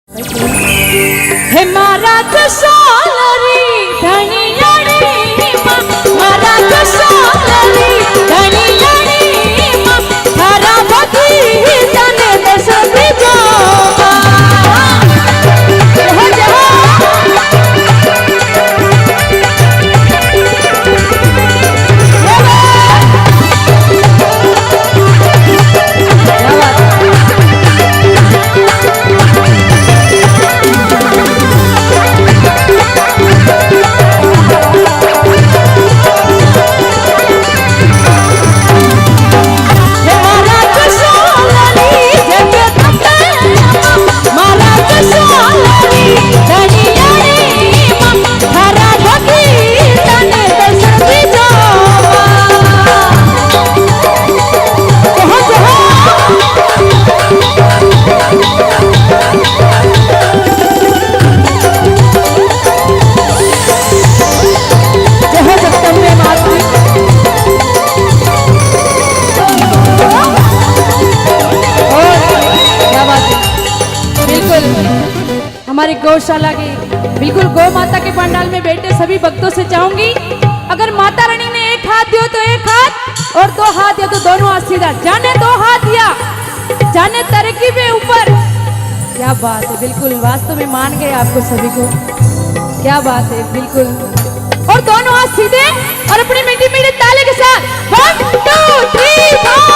हे मारा कसोलरी धनियाणी मारा कसोलरी धनियाणी थारा भगी तने दस बिजो हो जा हमारी गौशाला की बिल्कुल गौ माता के पंडाल में बैठे सभी भक्तों से चाहूंगी, अगर माता रानी ने एक हाथ दिया तो एक हाथ और दो हाथ दिया तो दोनों हाथ सीधा, जाने दो हाथ दिया जाने तरक्की में ऊपर। क्या बात है, बिल्कुल वास्तव में मान गए आपको सभी को, क्या बात है बिल्कुल। और दोनों हाथ सीधे और अपनी मीठी मीठी ताली के साथ 1 2 3 4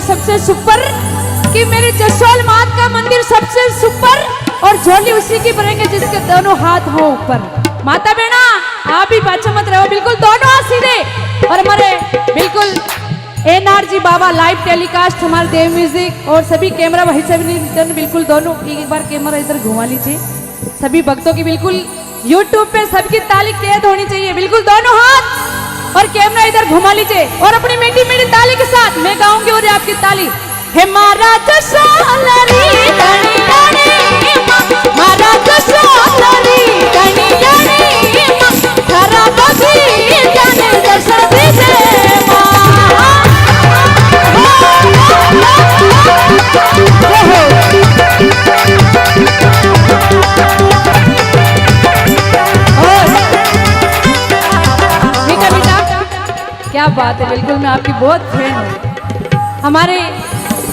सबसे सुपर कि मेरी जसोल मात का मंदिर सबसे सुपर और झोली उसी की भरेंगे जिसके दोनों हाथ हो ऊपर। माता बेना आप भी पाछा मत रहो, बिल्कुल दोनों हाथ सीधे। और हमारे बिल्कुल NRG बाबा लाइव टेलीकास्ट हमारे देव म्यूजिक और सभी कैमरा भाई सभी बिल्कुल दोनों एक बार कैमरा इधर घुमा लीजिए। सभी भक्तों की बिल्कुल YouTube पे सबकी ताली कैद होनी चाहिए, बिल्कुल दोनों हाथ और कैमरा इधर घुमा लीजिए और अपनी मीठी मीठी ताली के साथ मैं गाऊंगी और आपकी ताली। हे मारा कसोलरी धनियाणी मारा कसोलरी धनियाणी क्या बात है, बिल्कुल मैं आपकी बहुत फैन हूँ। हमारे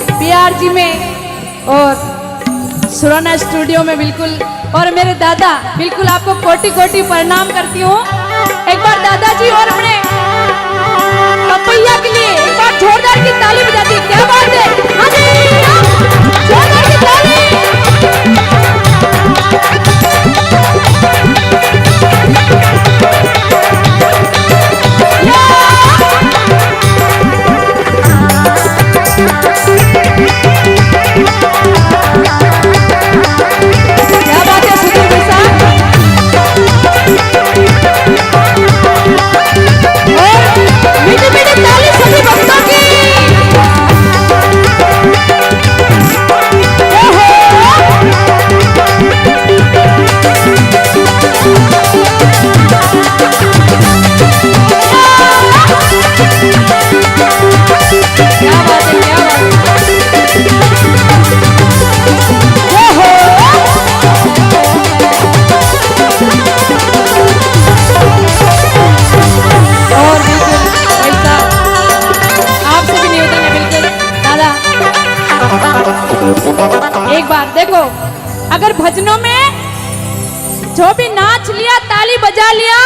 पीआर जी में और सुराना स्टूडियो में बिल्कुल, और मेरे दादा, बिल्कुल आपको कोटि कोटि प्रणाम करती हूँ। एक बार दादाजी और अपने पपैया के लिए एक बार जोरदार की ताली बजाती, क्या बात है। हाँ जी, जोरदार की ताली। एक बार देखो, अगर भजनों में जो भी नाच लिया, ताली बजा लिया,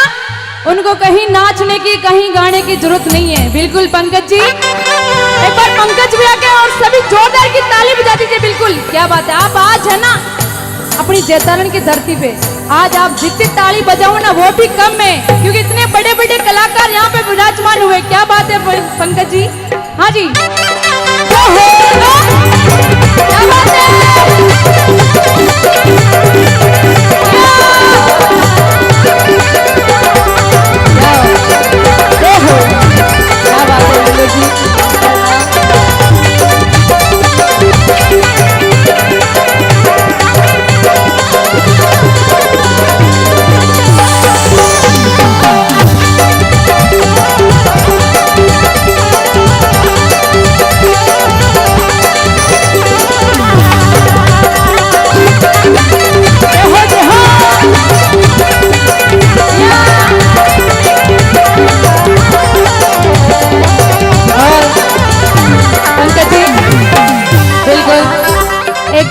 उनको कहीं नाचने की, कहीं गाने की जरूरत नहीं है। बिल्कुल पंकज जी, एक बार पंकज भी आके और सभी जोरदार की ताली बजा दीजिए। बिल्कुल क्या बात है। आप आज है ना अपनी जैतारण की धरती पे, आज आप जितनी ताली बजाओ ना वो भी कम है, क्योंकि इतने बड़े बड़े कलाकार यहाँ पे विराजमान हुए। क्या बात है पंकज जी। हाँ जी, क्या बात है।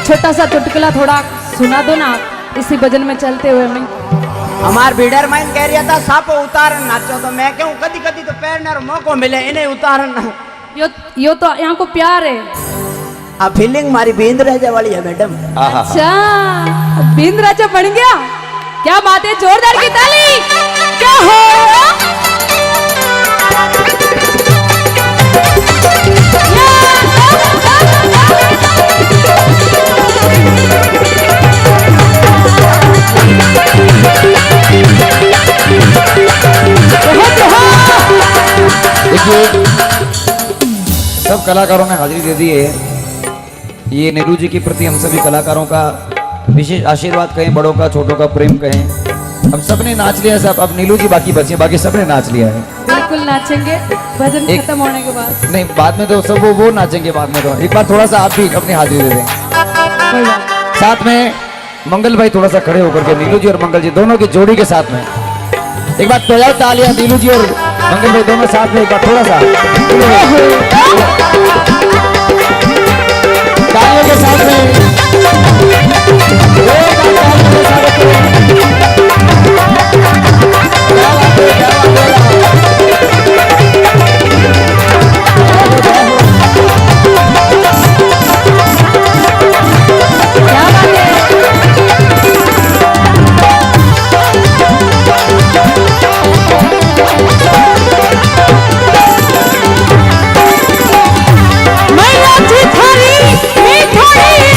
छोटा सा चुटकुला थोड़ा सुना दो ना इसी भजन में चलते हुए। मैं हमार बीडर मैन कह रहा था साप उतारन नाचो, तो मैं कहूँ कदी कदी तो पैरने मौको मिले इन्हें उतारन। यो तो यहाँ को प्यार है। अब फीलिंग मारी बींद राजा वाली है मैडम। अच्छा, बींद राजा बन गया, क्या बात है। जोरदार की ताली। क्या हो सब कलाकारों ने हाजिरी दे दी है। ये नीरू जी के प्रति हम सभी कलाकारों का विशेष आशीर्वाद कहें, बड़ों का छोटों का प्रेम कहें। हम सबने नाच लिया सब, अब नीलू जी बाकी बचे, बाकी सबने नाच लिया है। बिल्कुल नाचेंगे भजन खत्म होने के बाद। नहीं, बाद में तो सब वो नाचेंगे बाद में। तो एक बार थोड़ा सा आप भी अपनी हाजिरी दे दें। साथ में मंगल भाई थोड़ा सा खड़े होकर के, नीलू जी और मंगल जी दोनों की जोड़ी के साथ में एक बार तो तालियां, नीलू जी और मंगल भाई दोनों साथ में एक बार थोड़ा सा तालियों के साथ में। मैया जी थारी मीठाई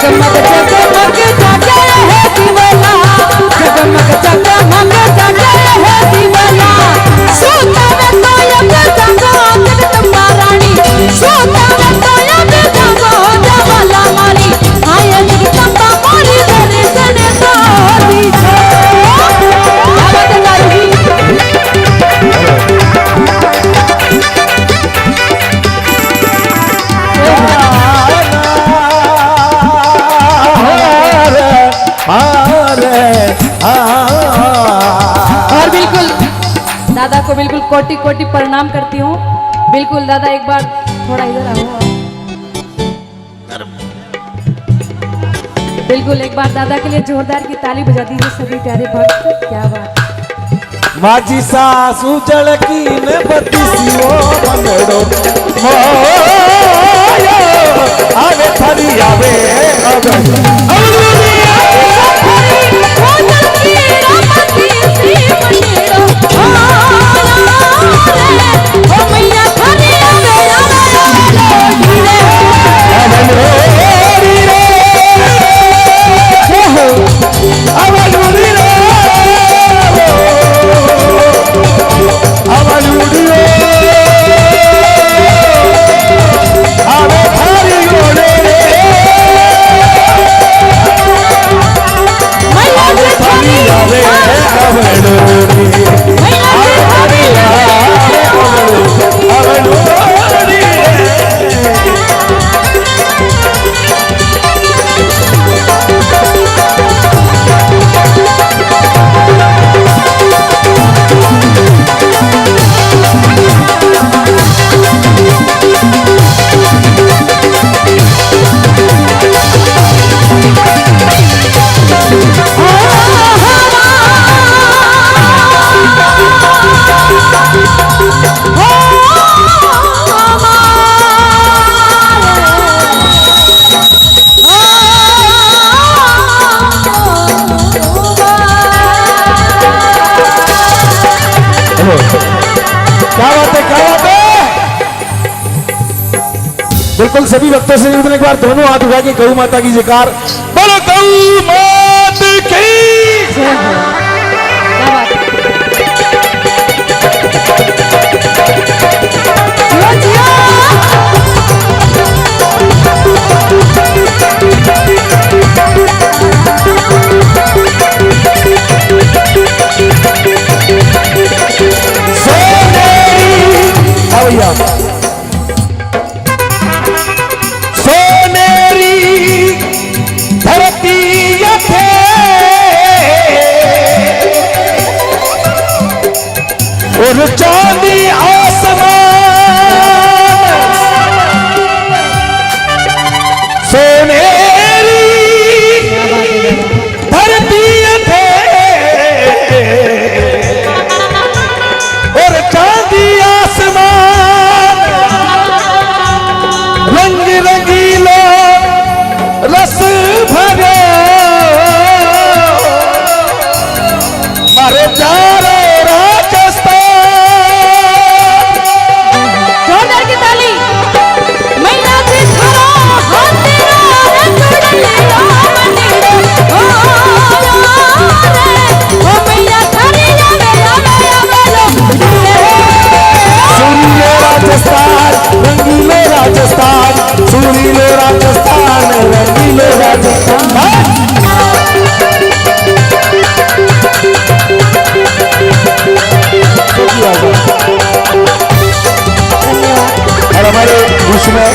जगमग जगमग जागे है दिवाला, जगमग जगमग जागे है दिवाला। सोता में तो यग जागो जगदम्बा रानी, सोता में तो यग जागो जवाला मारी। आय जगदम्बा मारी दर्शन तो दीजो। आवाज लागी और बिल्कुल दादा को बिल्कुल कोटि कोटि प्रणाम करती हूँ। बिल्कुल दादा एक बार थोड़ा इधर आओ। बिल्कुल एक बार दादा के लिए जोरदार की ताली बजा दीजिए सभी प्यारे भक्त। क्या बात। माझी सासू जळकी ने बतीसी ओ मंगड़ो मोयो आवे थरी आवे बिल्कुल सभी भक्तों से एक बार दोनों हाथ उठा के गौ माता की जयकार बोलो। गौ माता की जय हो। क्या बात है। जियो जियो। सोनेरी धरती थे और चांदी आसमान, सोनेरी धरती थे और चांदी आसमान, रंग रंगीलो रस भरे मारे चारे राजस्थान। जोरदार की ताली। मैना से थारो हाथ तेरा रंग उड़ले ओ मंदिरो ओ मैया थारी आवे आवे आवे लो। सुरीले राजस्थान रंगीले राजस्थान, सुरीले राजस्थान रंगीले राजस्थान। और हमारे बीच में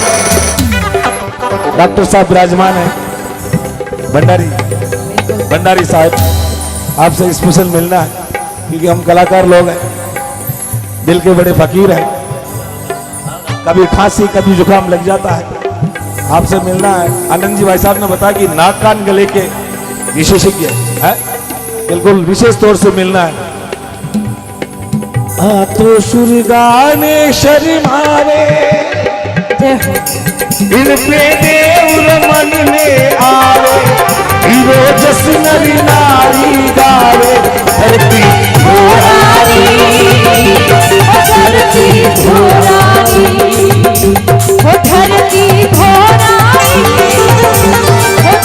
डॉक्टर साहब विराजमान है, भंडारी साहब, आपसे स्पेशल मिलना है क्योंकि हम कलाकार लोग हैं, दिल के बड़े फकीर हैं। कभी खांसी कभी जुकाम लग जाता है, आपसे मिलना है। आनंद जी भाई साहब ने बताया कि नाक कान गले के विशेषज्ञ है, बिल्कुल विशेष तौर से मिलना है। हाँ तो सुर गाने शर्मावे इन पे देव मन में आवे, हीरो जस नरी नारी गावे धरती धरती घोराई, ओ धरती घोराई, ओ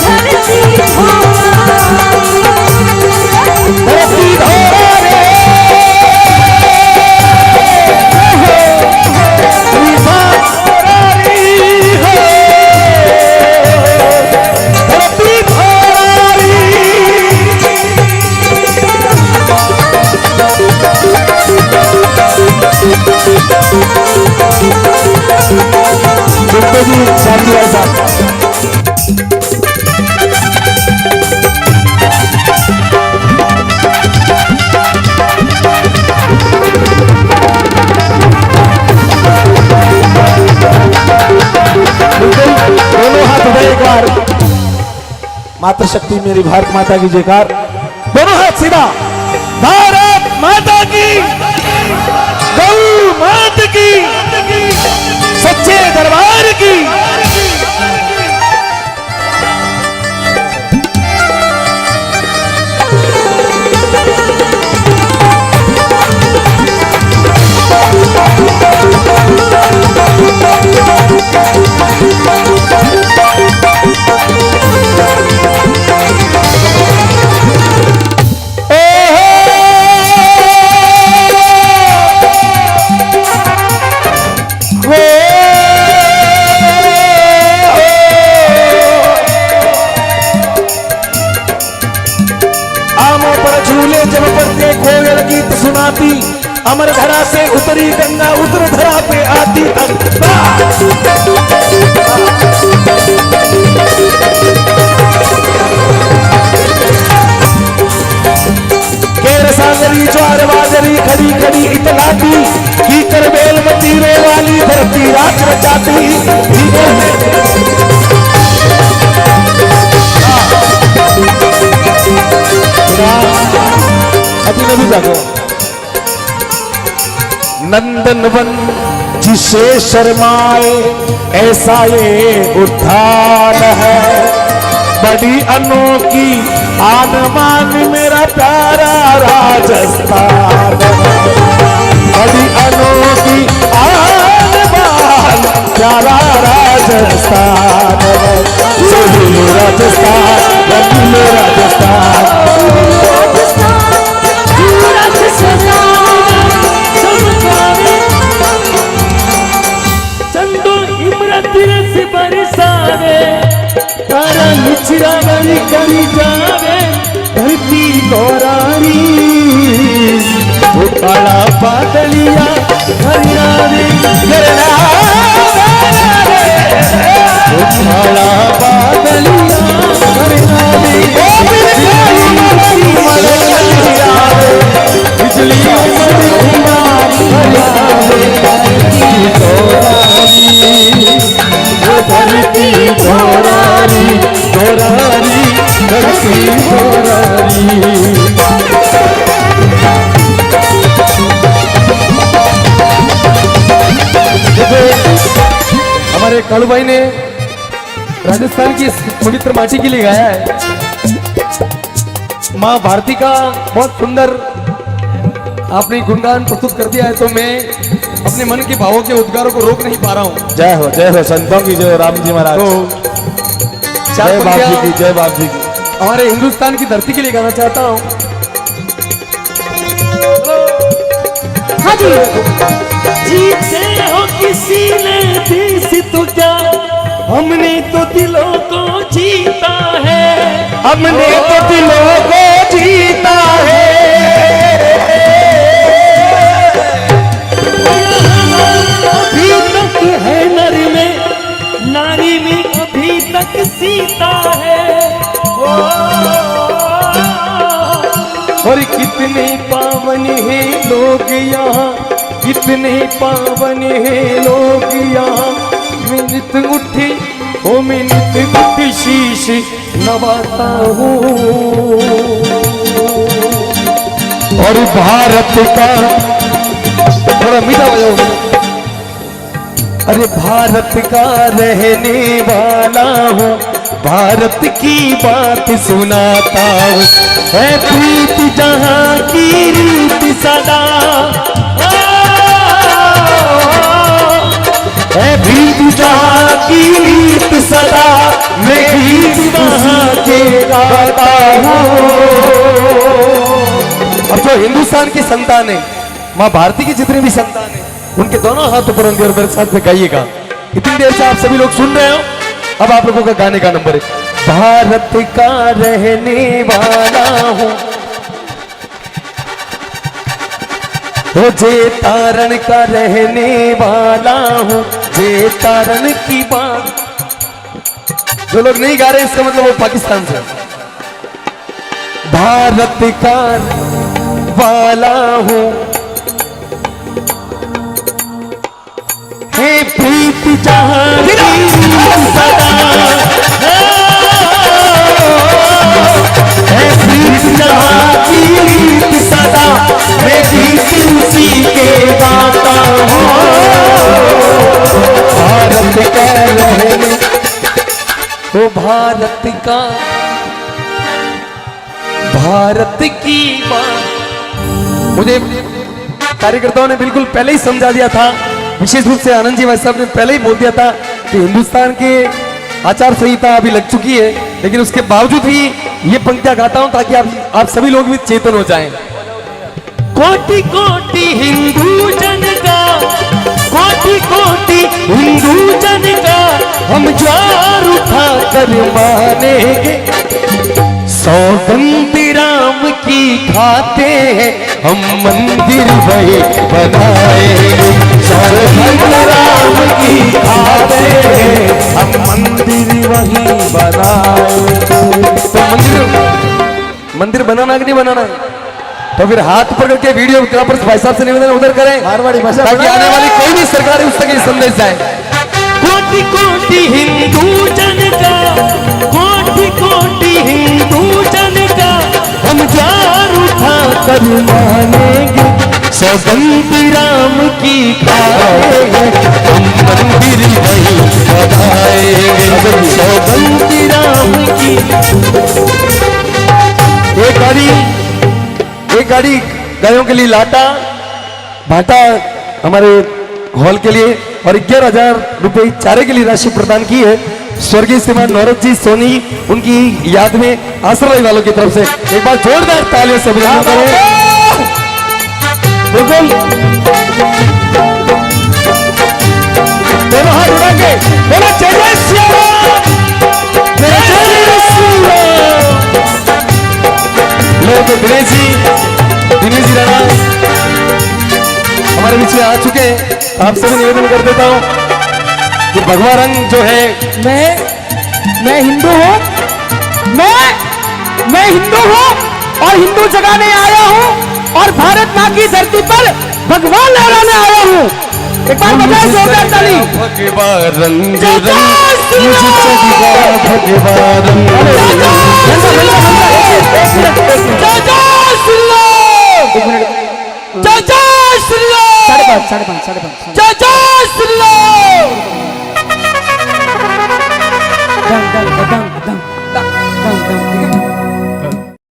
मातृशक्ति मेरी भारत माता की जयकार। दोनों हाथ सीधा। भारत माता की, गौ माता की, सच्चे दरबार की। जब प्रत्येक कोयल गीत सुनाती, अमर धरा से उतरी गंगा उतर धरा पे आती। केर सागरी ज्वार बाजरी खड़ी खड़ी इतलाती, की कर बेलमती रो वाली धरती रात रचाती। अभी नबी जागो। नंदनवन जिसे शर्माए ऐसा ये उद्यान है, बड़ी अनोखी आन मान मेरा प्यारा राजस्थान है। बड़ी अनोखी आन मान प्यारा राजस्थान है। रंगीलो राजस्थान, रंगीलो राजस्थान। चिरावरी करी जावे धरती गौरारी, वो काला बादलिया हरिया रे गरना, वो काला बादलिया हरिया रे बिजली मरिया हरिया रे धरती गौरारी, गौरारी धरती गौरारी। हमारे कालू भाई ने राजस्थान की पवित्र माटी के लिए गाया है। माँ भारती का बहुत सुंदर आपने गुणगान प्रस्तुत कर दिया है, तो मैं अपने मन के भावों के उद्गारों को रोक नहीं पा रहा हूँ। जय हो संतों की, जय राम जी महाराज। तो जय बाप जी की, जय बाप जी की। हमारे हिंदुस्तान की धरती के लिए गाना चाहता हूँ। हाँ जी। जीते हो किसी ने देश तो क्या, हमने तो दिलों को जीता है, हमने तो दिलों को जीता है। अभी तक है नर में, नारी में अभी तक सीता है। और कितने पावन हैं लोग यहाँ, कितने पावन हैं लोग यहाँ। मिनत उठी ओ मिनत उठी शीश नवाता हूँ। और भारत का थोड़ा मीठा बजाओ। अरे भारत का रहने वाला हूँ, भारत की बात सुनाता हूँ। है प्रीत जहाँ की रीत सदा, है प्रीत जहाँ की रीत सदा, मैं गीत वहाँ के गाता हूँ। अब जो हिंदुस्तान की संतान है, माँ भारती की जितनी भी संतान है, उनके दोनों हाथों पर और मेरे साथ में गाइएगा। इतनी देर से आप सभी लोग सुन रहे हो, अब आप लोगों का गाने का नंबर है। भारत का रहने वाला हूँ, वो जे तारण का रहने वाला हूँ, जे तारण की बात। जो लोग नहीं गा रहे इसका मतलब वो पाकिस्तान से। भारत का वाला हूँ, हे प्रीत जहाँ की सदा, का भारत की बात। मुझे कार्यकर्ताओं ने बिल्कुल पहले ही समझा दिया था, विशेष रूप से आनंद जी भाई साहब ने पहले ही बोल दिया था कि हिंदुस्तान के आचार संहिता अभी लग चुकी है, लेकिन उसके बावजूद भी ये पंक्तियां गाता हूं ताकि आप सभी लोग भी चेतन हो जाएं। कोटि कोटि हिंदू जन का, कोटि कोटि हिंदू जन का हम ज्वार उठा कर मानेंगे, सौगंध राम की खाते हैं हम मंदिर वही बनाएंगे, सौगंध राम की खाते हैं हम मंदिर वही बनाएंगे। तो मंदिर बनाना कि नहीं बनाना? तो फिर हाथ पकड़ के वीडियोग्राफर्स भाई साहब से निवेदन उधर करें मारवाड़ी भाषा ताकि आने वाली कोई भी सरकार है उस तक ये संदेश जाए। कोटि कोटि हिंदू जन का, कोटि कोटि हिंदू जन का हम ज्वार उठा कर मानेंगे, सौगंध राम की खाएंगे हम मंदिर वही बनाएंगे, सौगंध राम की। एक गाड़ी गायों के लिए लाटा भाटा हमारे हॉल के लिए और 11,000 रुपए चारे के लिए राशि प्रदान की है स्वर्गीय श्रीमान नौरत जी सोनी, उनकी याद में आश्रय वालों की तरफ से एक बार जोरदार तालियों से अभिनंदन करें। बिल्कुल दोनों हाथ उठाएंगे, बोलो जय जय श्री राम, जय जय श्री राम। लोग दिनेश जी राणा हमारे बीच में आ चुके हैं। आप सभी निवेदन कर देता हूं कि भगवा रंग जो है, मैं हिंदू हूँ, मैं हिंदू हूँ और हिंदू जगाने आया हूँ और भारत माँ की धरती पर भगवान लहराने आया हूँ। एक बार बताए जोरदार ताली। भगवा रंग जय जय श्री राम। भगवा रंग